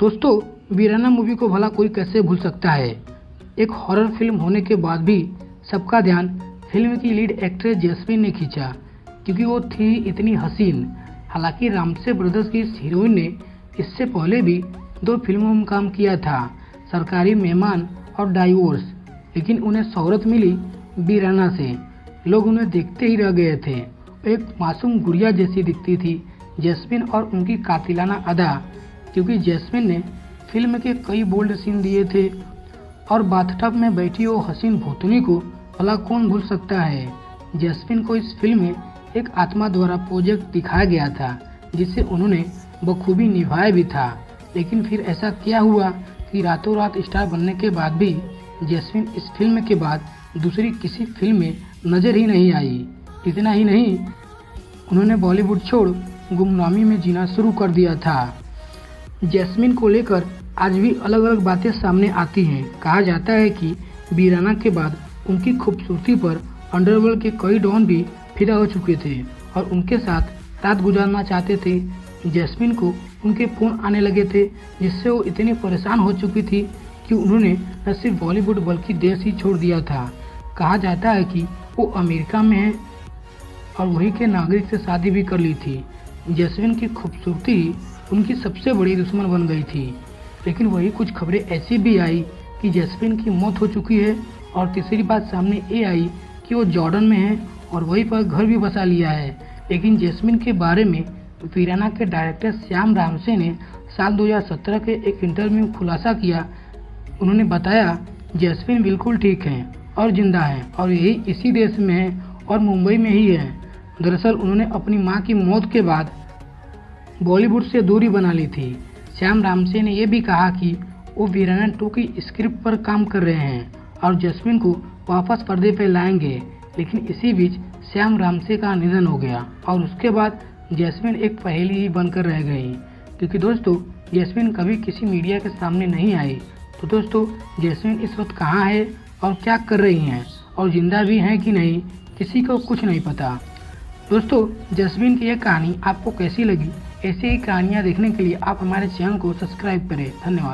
दोस्तों, वीराना मूवी को भला कोई कैसे भूल सकता है। एक हॉरर फिल्म होने के बाद भी सबका ध्यान फिल्म की लीड एक्ट्रेस जैस्मिन ने खींचा, क्योंकि वो थी इतनी हसीन। हालांकि रामसे ब्रदर्स की इस हीरोइन ने इससे पहले भी 2 फिल्मों में काम किया था, सरकारी मेहमान और डाइवोर्स, लेकिन उन्हें शोहरत मिली वीराना से। लोग उन्हें देखते ही रह गए थे। एक मासूम गुड़िया जैसी दिखती थी जैस्मिन और उनकी कातिलाना अदा, क्योंकि जैस्मिन ने फिल्म के कई बोल्ड सीन दिए थे और बाथटब में बैठी वो हसीन भूतनी को भला कौन भूल सकता है। जैस्मिन को इस फिल्म में एक आत्मा द्वारा प्रोजेक्ट दिखाया गया था, जिसे उन्होंने बखूबी निभाया भी था। लेकिन फिर ऐसा क्या हुआ कि रातों रात स्टार बनने के बाद भी जैस्मिन इस फिल्म के बाद दूसरी किसी फिल्म में नजर ही नहीं आई। इतना ही नहीं, उन्होंने बॉलीवुड छोड़ गुमनामी में जीना शुरू कर दिया था। जैस्मिन को लेकर आज भी अलग अलग बातें सामने आती हैं। कहा जाता है कि वीराना के बाद उनकी खूबसूरती पर अंडरवर्ल्ड के कई डॉन भी फिदा हो चुके थे और उनके साथ रात गुजारना चाहते थे। जैस्मिन को उनके फोन आने लगे थे, जिससे वो इतनी परेशान हो चुकी थी कि उन्होंने न सिर्फ बॉलीवुड बल्कि देश ही छोड़ दिया था। कहा जाता है कि वो अमेरिका में है और वहीं के नागरिक से शादी भी कर ली थी। जैस्मिन की खूबसूरती उनकी सबसे बड़ी दुश्मन बन गई थी। लेकिन वही कुछ खबरें ऐसी भी आई कि जैस्मिन की मौत हो चुकी है और तीसरी बात सामने ये आई कि वो जॉर्डन में है और वहीं पर घर भी बसा लिया है। लेकिन जैस्मिन के बारे में वीराना के डायरेक्टर श्याम रामसे ने साल 2017 के एक इंटरव्यू में खुलासा किया। उन्होंने बताया, जैस्मिन बिल्कुल ठीक है और जिंदा है और यही इसी देश में है और मुंबई में ही है। दरअसल उन्होंने अपनी मां की मौत के बाद बॉलीवुड से दूरी बना ली थी। श्याम रामसे ने यह भी कहा कि वो वीराना 2 की स्क्रिप्ट पर काम कर रहे हैं और जैस्मिन को वापस पर्दे पर लाएंगे। लेकिन इसी बीच श्याम रामसे का निधन हो गया और उसके बाद जैस्मिन एक पहेली ही बनकर रह गई, क्योंकि दोस्तों जैस्मिन कभी किसी मीडिया के सामने नहीं आई। तो दोस्तों, जैस्मिन इस वक्त कहाँ है और क्या कर रही हैं और जिंदा भी हैं कि नहीं, किसी को कुछ नहीं पता। दोस्तों, जैस्मिन की यह कहानी आपको कैसी लगी? ऐसी ही कहानियाँ देखने के लिए आप हमारे चैनल को सब्सक्राइब करें। धन्यवाद।